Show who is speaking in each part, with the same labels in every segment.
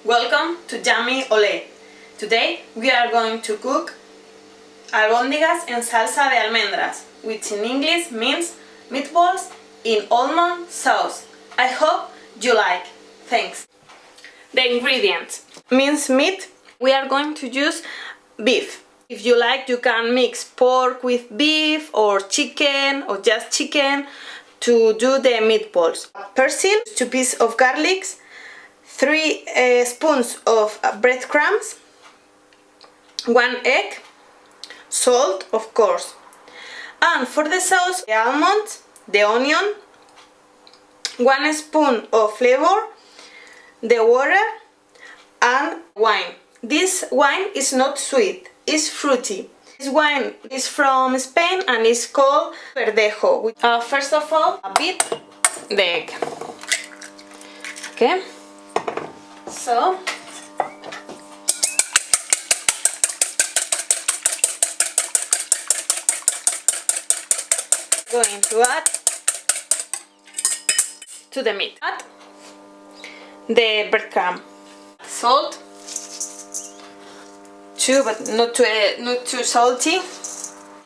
Speaker 1: Welcome to Yummyole. Today we are going to cook albondigas en salsa de almendras, which in English means meatballs in almond sauce. I hope you like. Thanks. The ingredients: minced meat. We are going to use beef. If you like, you can mix pork with beef or chicken or just chicken to do the meatballs. Persil, 2 pieces of garlic, 3 spoons of breadcrumbs, 1 egg, salt of course. And for the sauce, the almond, the onion, 1 spoon of flavor, the water and wine. This wine is not sweet, it's fruity. This wine is from Spain and is called verdejo. First of all, beat the egg. Okay, so going to add to the meat. Add the breadcrumb, salt, but not too salty.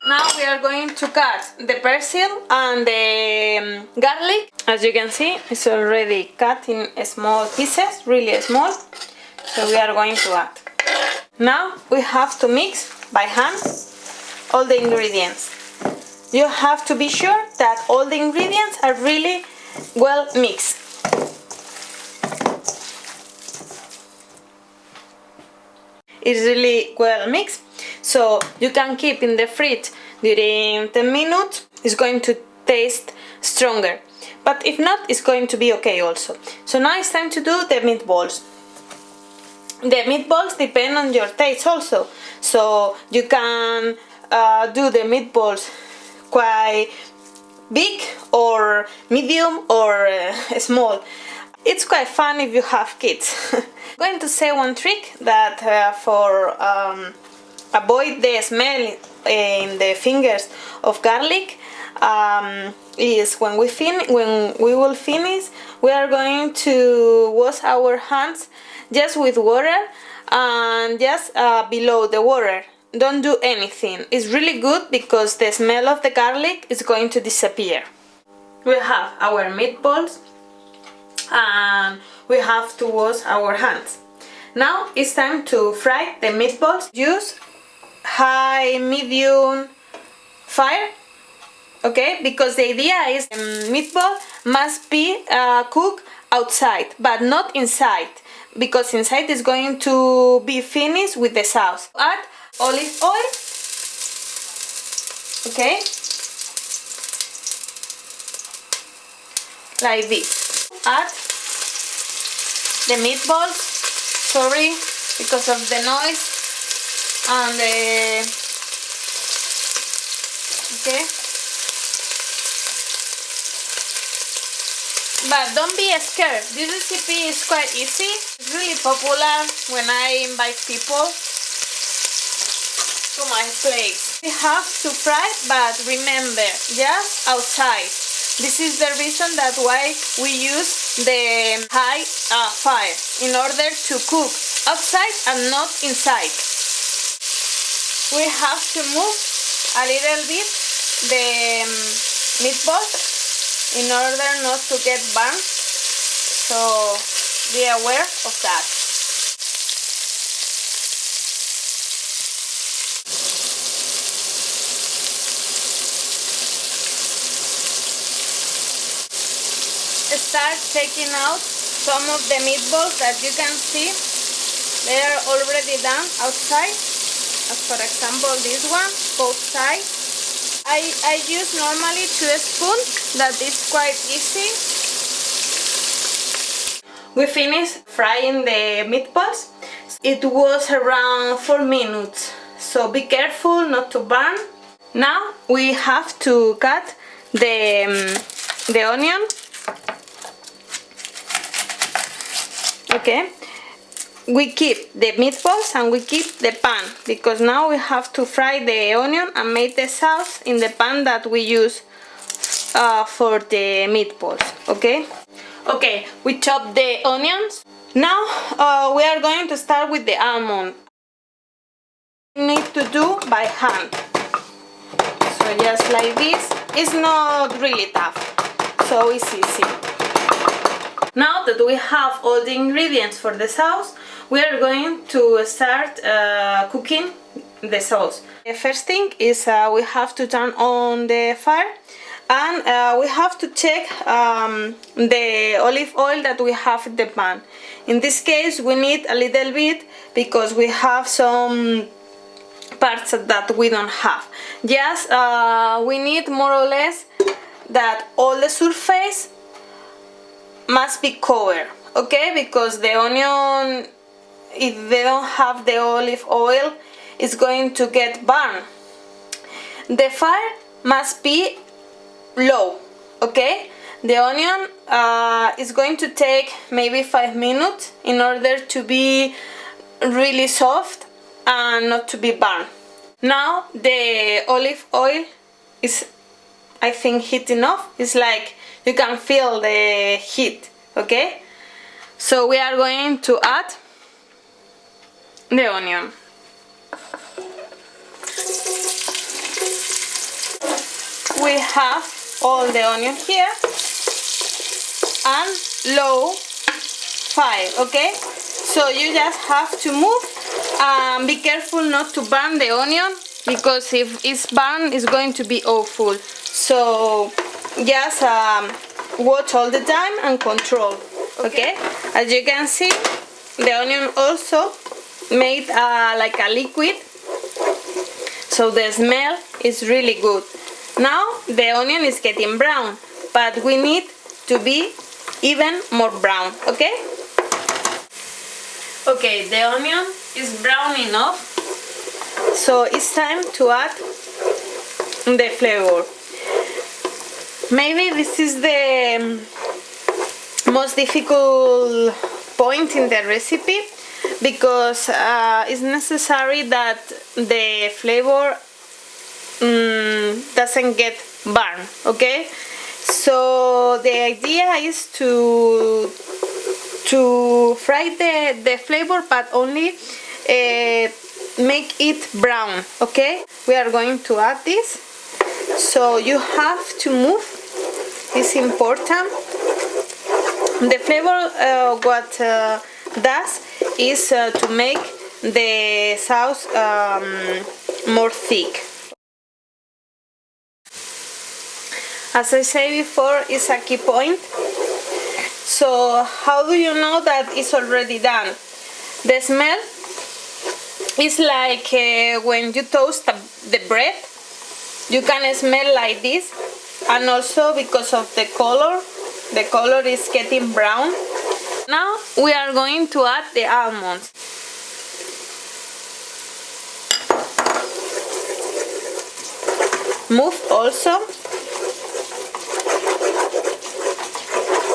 Speaker 1: Now we are going to cut the persil and the garlic. As you can see, it's already cut in small pieces, really small. So we are going to add. Now we have to mix by hand all the ingredients. You have to be sure that all the ingredients are really well mixed. It's really well mixed, so you can keep in the fridge during 10 minutes. It's going to taste stronger, but if not, it's going to be okay also. So now it's time to do the meatballs. The meatballs depend on your taste also, so you can do the meatballs quite big or medium or small. It's quite fun if you have kids. I'm going to say one trick that for avoid the smell in the fingers of garlic is when we will finish, we are going to wash our hands just with water and just below the water. Don't do anything. It's really good because the smell of the garlic is going to disappear. We have our meatballs and we have to wash our hands. Now it's time to fry the meatballs. Use high medium fire, okay, because the idea is the meatball must be cooked outside but not inside, because inside is going to be finished with the sauce. Add olive oil, okay, like this. Add the meatballs, sorry because of the noise and the, okay, but don't be scared. This recipe is quite easy. It's really popular when I invite people to my place. We have to fry, but remember, just outside. This is the reason that why we use the high fire, in order to cook outside and not inside. We have to move a little bit the meatball in order not to get burned, so be aware of that. Start taking out some of the meatballs that you can see they are already done outside, as for example this one, both sides. I use normally 2 spoons, that is quite easy. We finished frying the meatballs. It was around 4 minutes, so be careful not to burn. Now we have to cut the onion. Okay, we keep the meatballs and we keep the pan, because now we have to fry the onion and make the sauce in the pan that we use for the meatballs. Okay, Okay, we chop the onions. Now we are going to start with the almond. We need to do by hand. So just like this. It's not really tough, so it's easy. Now that we have all the ingredients for the sauce, we are going to start cooking the sauce. The first thing is we have to turn on the fire, and we have to check the olive oil that we have in the pan. In this case we need a little bit because we have some parts that we don't have. Just we need more or less that all the surface must be covered, okay? Because the onion, if they don't have the olive oil, it's going to get burned. The fire must be low, okay? The onion is going to take maybe 5 minutes in order to be really soft and not to be burned. Now the olive oil is, I think, heat enough. It's like you can feel the heat, okay? So we are going to add the onion. We have all the onion here and low fire, okay? So you just have to move. Be careful not to burn the onion, because if it's burned it's going to be awful. So just watch all the time and control, okay? As you can see, the onion also made like a liquid, so the smell is really good. Now the onion is getting brown, but we need to be even more brown, okay? Okay, the onion is brown enough, so it's time to add the flavor. Maybe this is the most difficult point in the recipe, because it's necessary that the flavor doesn't get burned, okay? So the idea is to fry the flavor, but only make it brown, okay? We are going to add this, so you have to move. It's important. The flavor what does is to make the sauce more thick. As I said before, it's a key point. So how do you know that it's already done? The smell is like when you toast the bread, you can smell like this, and also because of the color is getting brown. Now we are going to add the almonds. Move also.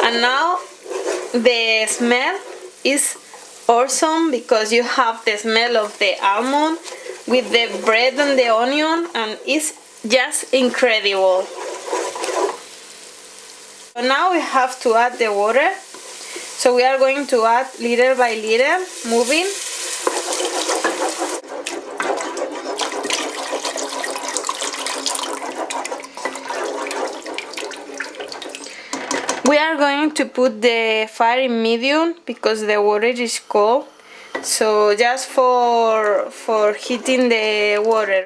Speaker 1: And now the smell is awesome, because you have the smell of the almond with the bread and the onion, and it's just incredible. So now we have to add the water. So we are going to add little by little, moving. We are going to put the fire in medium because the water is cold. So just for heating the water.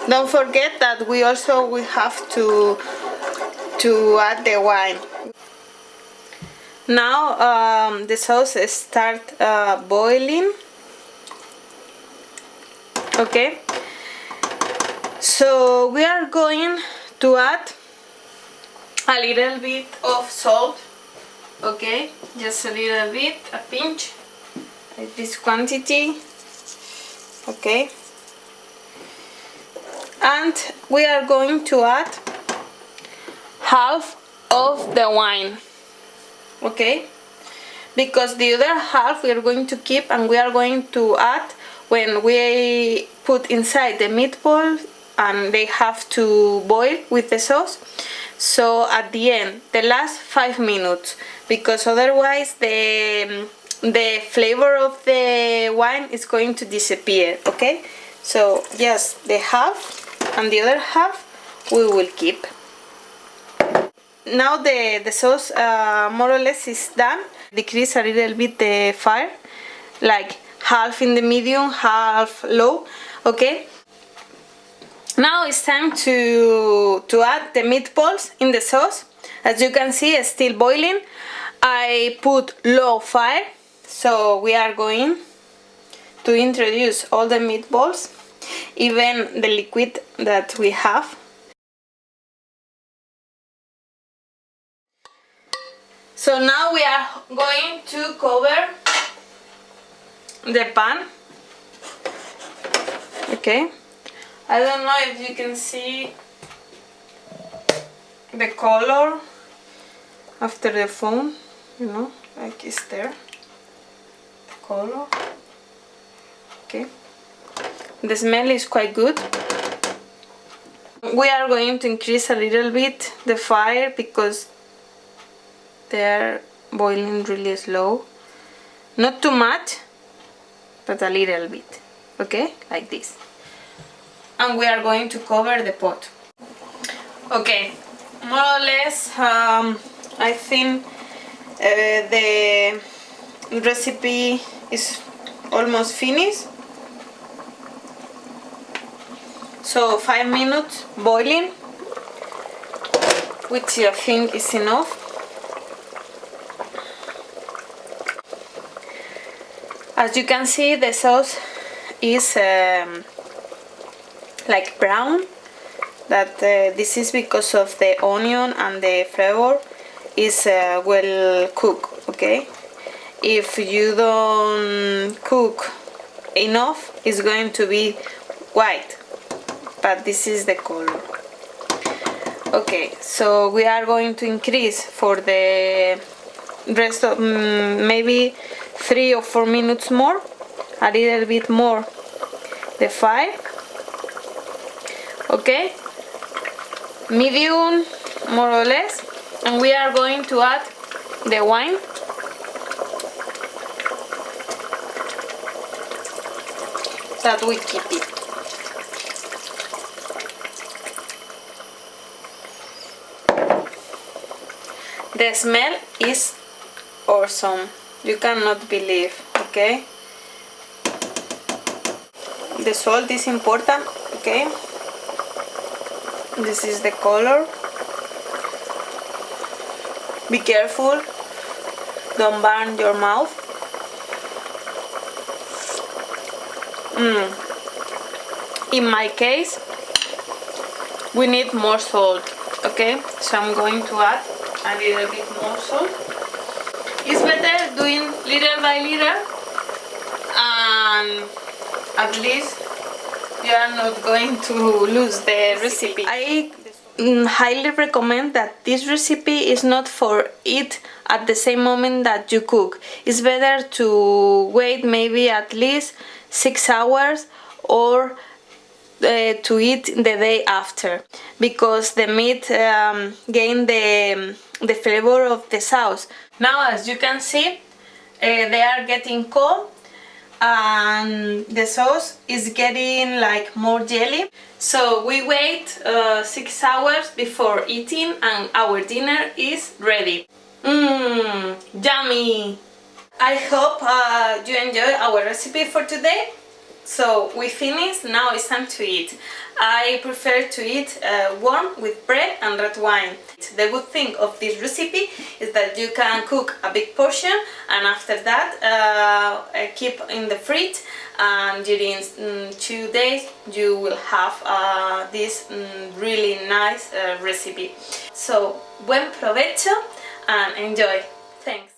Speaker 1: Don't forget that we also have to add the wine. Now the sauce start boiling. Okay, so we are going to add a little bit of salt. Okay, just a little bit, a pinch, like this quantity. Okay, and we are going to add half of the wine. Okay, because the other half we are going to keep, and we are going to add when we put inside the meatball and they have to boil with the sauce. So at the end, the last 5 minutes, because otherwise the flavor of the wine is going to disappear, okay? So just the half, and the other half we will keep. Now the sauce more or less is done. Decrease a little bit the fire, like half in the medium, half low, okay? Now it's time to add the meatballs in the sauce. As you can see, it's still boiling. I put low fire, so we are going to introduce all the meatballs, even the liquid that we have. So now we are going to cover the pan. Okay. I don't know if you can see the color after the foam, you know, like it's there, the color. Okay, the smell is quite good. We are going to increase a little bit the fire because they are boiling really slow, not too much, but a little bit, okay, like this. And we are going to cover the pot. Okay, more or less I think the recipe is almost finished. So 5 minutes boiling, which I think is enough. As you can see, the sauce is like brown. That this is because of the onion and the flavor is well cooked, okay? If you don't cook enough, it's going to be white, but this is the color. Okay, so we are going to increase for the rest of maybe 3 or 4 minutes more, a little bit more the fire. Okay, medium more or less, and we are going to add the wine. That we keep it. The smell is awesome, you cannot believe, okay? The salt is important, okay? This is the color. Be careful, don't burn your mouth. In my case, we need more salt, okay? So I'm going to add a little bit more salt. It's better doing little by little, and at least you are not going to lose the recipe. I highly recommend that this recipe is not for eat at the same moment that you cook. It's better to wait maybe at least 6 hours or to eat the day after, because the meat gain the flavor of the sauce. Now, as you can see, they are getting cold and the sauce is getting like more jelly. So we wait 6 hours before eating and our dinner is ready. Yummy! I hope you enjoy our recipe for today. So we finished, now it's time to eat. I prefer to eat warm with bread and red wine. The good thing of this recipe is that you can cook a big portion and after that keep in the fridge, and during 2 days you will have this really nice recipe. So buen provecho and enjoy. Thanks.